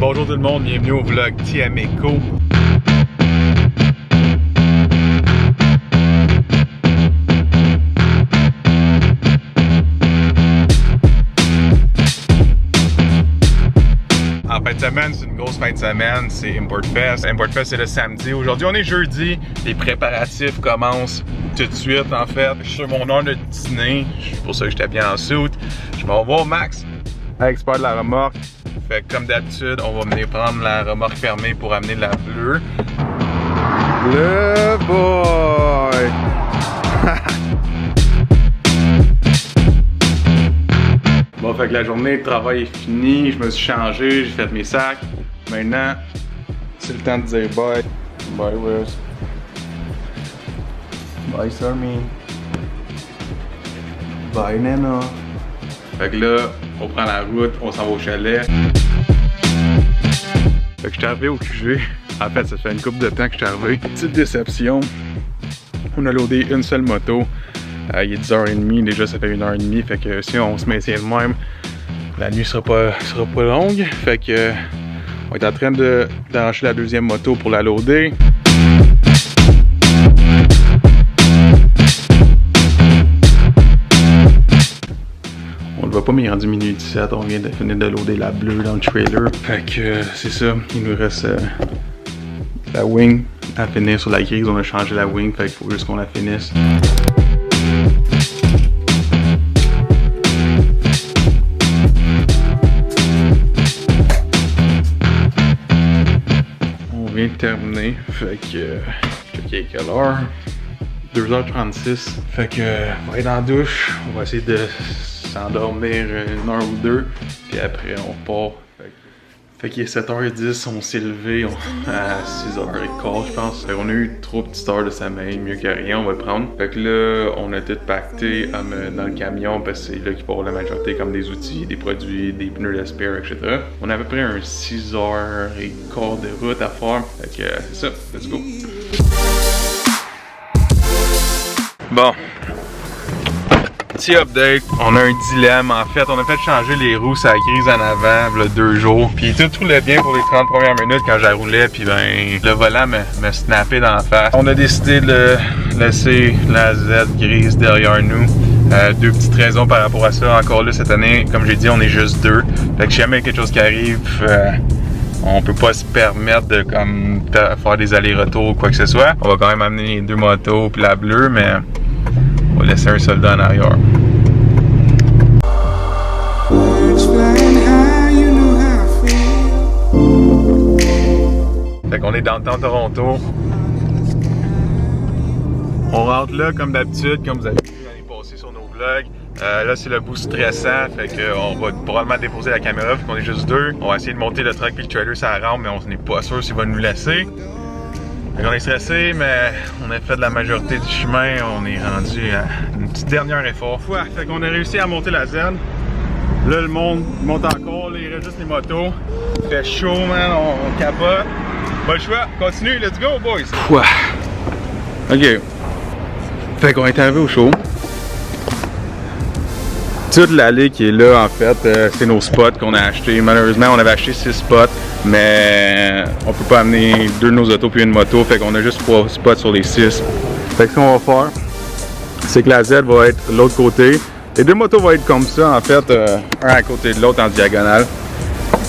Bonjour tout le monde, bienvenue au vlog TMEco. En fin de semaine, c'est une grosse fin de semaine, c'est Import Fest. Import Fest, c'est le samedi. Aujourd'hui, on est jeudi. Les préparatifs commencent tout de suite, en fait. Je suis sur mon heure de dîner. C'est pour ça que j'étais bien en soute. Je m'en vais voir Max, expert de la remorque. Fait que comme d'habitude, on va venir prendre la remorque fermée pour amener la bleue. Le boy! Bon, fait que la journée de travail est finie, je me suis changé, j'ai fait mes sacs. Maintenant, c'est le temps de dire bye. Bye, Wes. Bye, Sarmy. Bye, Nana. Fait que là, on prend la route, on s'en va au chalet. Fait que je suis arrivé au QG. En fait, ça fait une couple de temps que je suis arrivé. Petite déception. On a loadé une seule moto. Il est 10h30, déjà ça fait 1h30. Fait que si on se maintient de même, la nuit sera pas longue. Fait que on est en train d'arracher la deuxième moto pour la loader. On le voit pas, mais il est rendu minuit 17. On vient de finir de loader la bleue dans le trailer. Fait que c'est ça. Il nous reste la wing à finir sur la grise. On a changé la wing. Fait qu'il faut juste qu'on la finisse. On vient de terminer. Fait que checker quelle heure. 2h36. Fait que on va être dans la douche. On va essayer de s'endormir une heure ou deux, puis après on part. Fait qu'il est 7h10, on s'est levé à 6h15 je pense. Fait qu'on a eu trop de petites heures de sommeil, mieux que rien, on va le prendre. Fait que là, on a tout pacté dans le camion parce que c'est là qu'il faut avoir la majorité comme des outils, des produits, des pneus de spare, etc. On a à peu près un 6h15 de route à faire. Fait que c'est ça, let's go! Bon. Petit update, on a un dilemme. En fait, on a fait changer les roues à la grise en avant, là, 2 jours. Puis tout roulait bien pour les 30 premières minutes quand je roulais. Puis ben, le volant me snappait dans la face. On a décidé de laisser la Z grise derrière nous. Deux petites raisons par rapport à ça. Encore là, cette année, comme j'ai dit, on est juste 2. Fait que si jamais quelque chose qui arrive, on peut pas se permettre de faire des allers-retours ou quoi que ce soit. On va quand même amener les 2 motos puis la bleue, mais on va laisser un soldat en arrière. Fait qu'on est dans Toronto. On rentre là comme d'habitude, comme vous avez vu l'année passée sur nos vlogs. Là c'est le bout stressant, fait qu'on va probablement déposer la caméra vu qu'on est juste 2. On va essayer de monter le truck et le trailer sur la rampe, mais on n'est pas sûr s'il va nous laisser. Fait qu'on est stressé, mais on a fait de la majorité du chemin. On est rendu à un petit dernier effort. Fait qu'on a réussi à monter la zen. Là le monde monte encore, là, il reste juste les motos. Il fait chaud, man, on capote. Pas le choix, continue, let's go boys! Ok. Fait qu'on est arrivé au show. Toute l'allée qui est là, en fait, c'est nos spots qu'on a achetés. Malheureusement, on avait acheté 6 spots, mais on peut pas amener 2 de nos autos puis une moto, fait qu'on a juste 3 spots sur les 6. Fait que ce qu'on va faire, c'est que la Z va être de l'autre côté. Les 2 motos vont être comme ça, en fait, un à côté de l'autre en diagonale.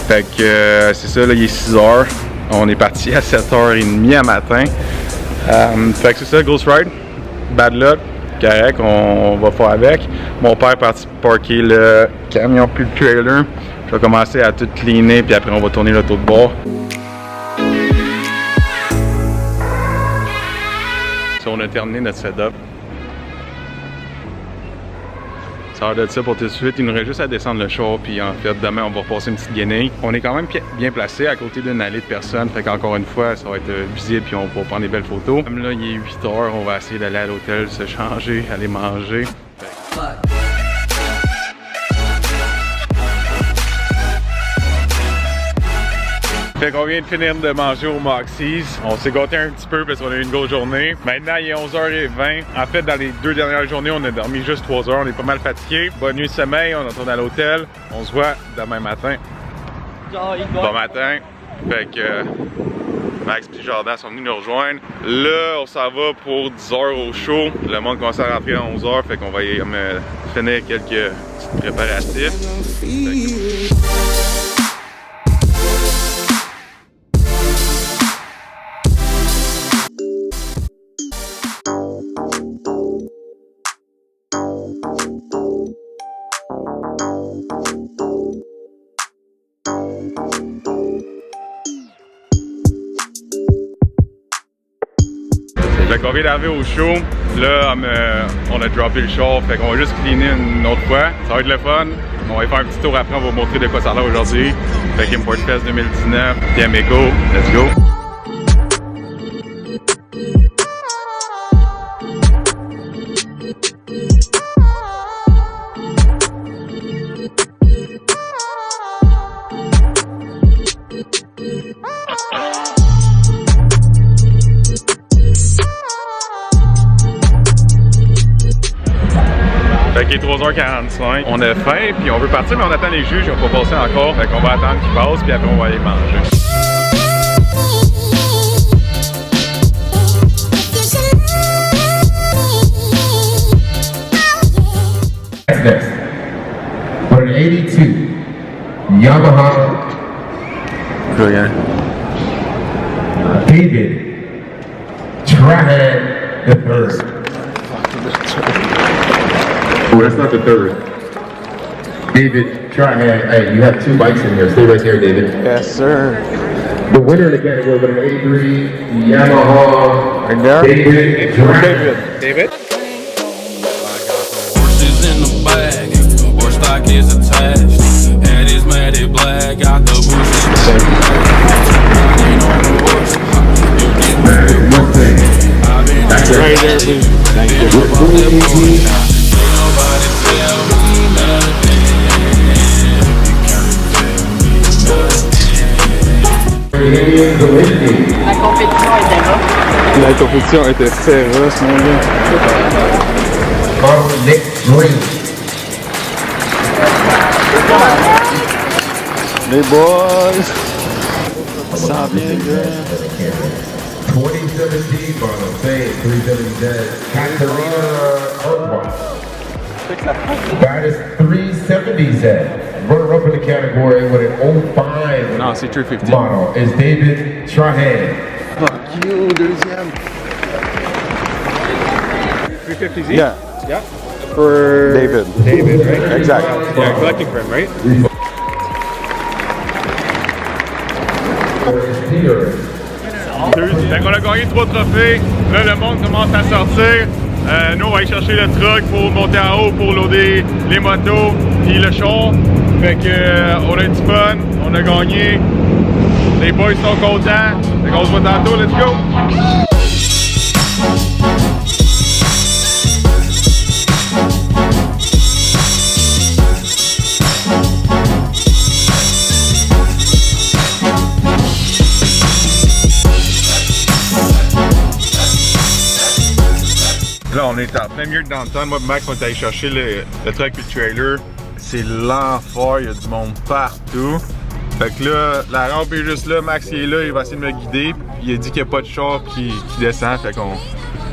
Fait que c'est ça, là, il est 6h. On est parti à 7h30 à matin. Fait que c'est ça, Ghost Ride. Bad luck. Correct, on va faire avec. Mon père est parti parker le camion puis le trailer. Je vais commencer à tout cleaner puis après on va tourner l'auto de bord. So, on a terminé notre setup. Ça a l'air de ça pour tout de suite. Il nous reste juste à descendre le char puis en fait demain on va repasser une petite guenille. On est quand même bien placé à côté d'une allée de personnes. Fait qu'encore une fois ça va être visible puis on va prendre des belles photos. Comme là il est 8h, on va essayer d'aller à l'hôtel, se changer, aller manger. Fait qu'on vient de finir de manger au Moxie's. On s'est gâté un petit peu parce qu'on a eu une grosse journée. Maintenant, il est 11h20. En fait, dans les 2 dernières journées, on a dormi juste 3 heures. On est pas mal fatigué. Bonne nuit de sommeil. On retourne à l'hôtel. On se voit demain matin. Bon matin. Fait que Max et Jordan sont venus nous rejoindre. Là, on s'en va pour 10h au show. Le monde commence à rentrer à 11h. Fait qu'on va y finir quelques petits préparatifs. Fait qu'on vient d'arriver au show, là on a droppé le show, fait qu'on va juste cleaner une autre fois, ça va être le fun. On va faire un petit tour après, on va vous montrer de quoi ça a l'air aujourd'hui. Fait qu'Import Fest 2019, TMECO, let's go! Fait qu'il est 3h45, on a faim puis on veut partir mais on attend les juges, ils ont pas passé encore. Fait qu'on va attendre qu'ils passent puis après on va aller manger. Next, for an 82 Yamaha David Trahan III. Oh, that's not the third. David Trahan. Hey, you have two bikes in here. Stay right there, David. Yes, sir. The winner of the category with an 83 Yamaha Right there? David Trahan. David? Horses in the bag, horse stock is attached. Head is matted black, got the bushes. One thing. That's it. Right there, please. Thank you. Nobody tell me nothing. La compétition était féroce, mon gars. Nick Green. Les boys! Ça sent bien, gars. 2017 model, say 370Z, Katarina Earthwatch. That is 370Z. Runner-up in the category with an 05 Non, c'est 350. model is David Trahan. Fuck you, deuxième. 350Z? Yeah. Yeah. For David. David, right? Exactly. Yeah, collecting for him, right? Fait qu'on a gagné 3 trophées, là le monde commence à sortir. Nous on va aller chercher le truck pour monter en haut pour loader les motos puis le char. Fait que on a eu du fun, on a gagné. Les boys sont contents. Fait qu'on se voit tantôt, let's go! Là, on est en plein milieu de downtown. Moi et Max, on est allé chercher le truck et le trailer. C'est l'enfer, il y a du monde partout. Fait que là, la rampe est juste là. Max il est là, il va essayer de me guider. Il a dit qu'il n'y a pas de char qui descend. Fait qu'on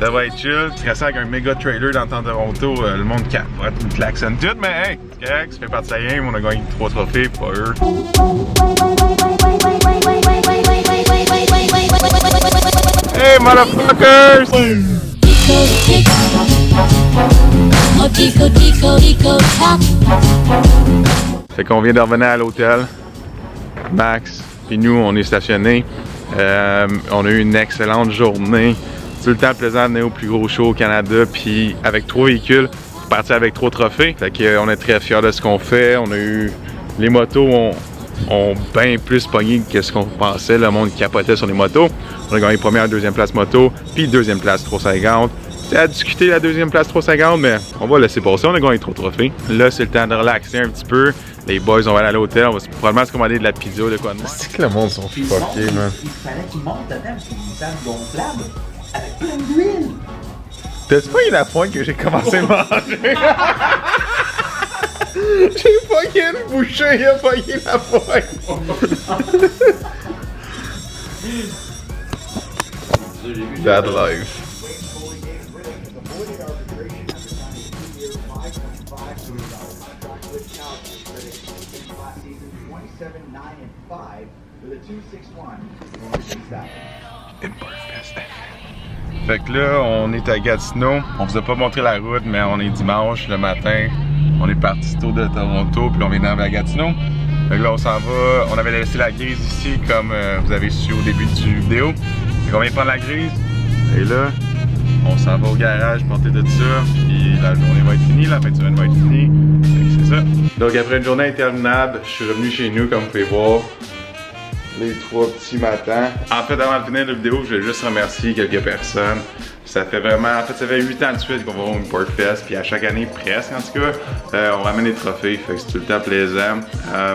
devrait être chill. Stressant avec un méga trailer dans Toronto, le monde capote, une klaxonne tout. Mais hey, c'est correct, ça fait partie de sa game. On a gagné 3 trophées, pas eux. Hey, motherfuckers! Fait qu'on vient de revenir à l'hôtel. Max et nous, on est stationnés. On a eu une excellente journée. Tout le temps plaisant de venir au plus gros show au Canada. Puis avec 3 véhicules, parti avec 3 trophées. Fait qu'on est très fiers de ce qu'on fait. On a eu les motos ont bien plus pogné que ce qu'on pensait. Le monde capotait sur les motos. On a gagné première, deuxième place moto, puis deuxième place 350. C'est à discuter la deuxième place 350, mais on va laisser passer. On a gagné 3 trophées. Là, c'est le temps de relaxer un petit peu. Les boys, on va aller à l'hôtel. On va probablement se commander de la pizza ou de quoi de même. C'est que le monde sont fuckés, man. Il fallait qu'il monte dedans, c'est une table gonflable avec plein d'huile. T'as-tu pas eu la pointe que j'ai commencé à manger? J'ai pogné une bouchée, il a pogné la poigne. Bad life. Fait que là, on est à Gatineau. On vous a pas montré la route, mais on est dimanche le matin. On est parti tôt de Toronto, puis on vient d'arriver à Gatineau. Fait que là, on s'en va. On avait laissé la grise ici, comme vous avez su au début du vidéo. Fait qu'on vient prendre la grise. Et là, on s'en va au garage porter de ça. Puis la journée va être finie, la fin de semaine va être finie. Fait que c'est ça. Donc après une journée interminable, je suis revenu chez nous, comme vous pouvez voir. Les 3 petits matins. En fait, avant de finir la vidéo, je voulais juste remercier quelques personnes. Ça fait vraiment, en fait, ça fait 8 ans de suite qu'on va avoir une Porkfest, puis à chaque année, presque en tout cas, on ramène des trophées, fait que c'est tout le temps plaisant.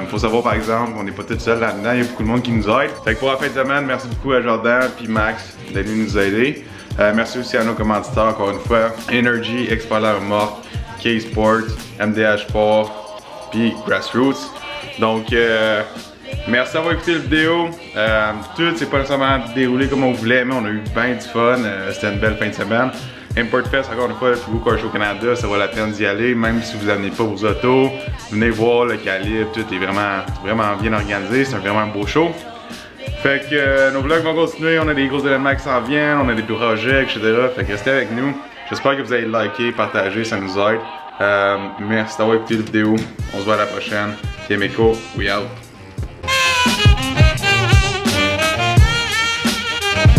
Faut savoir par exemple, on n'est pas tout seul là-dedans, il y a beaucoup de monde qui nous aide. Fait que pour la fin de semaine, merci beaucoup à Jordan puis Max d'être venu nous aider. Merci aussi à nos commanditaires, encore une fois, Energy, Expaler Morte, K-Sport, MDH Sport, puis Grassroots. Donc, merci d'avoir écouté la vidéo. Tout s'est pas nécessairement déroulé comme on voulait, mais on a eu bien du fun. C'était une belle fin de semaine. ImportFest, encore une fois, le plus beau car show au Canada, ça vaut la peine d'y aller, même si vous n'amenez pas vos autos. Venez voir le calibre, tout est vraiment bien organisé. C'est un vraiment beau show. Fait que nos vlogs vont continuer, on a des gros événements qui s'en viennent, on a des projets, etc. Fait que restez avec nous. J'espère que vous allez liker, partager, ça nous aide. Merci d'avoir écouté la vidéo. On se voit à la prochaine. Tiemeko, we out.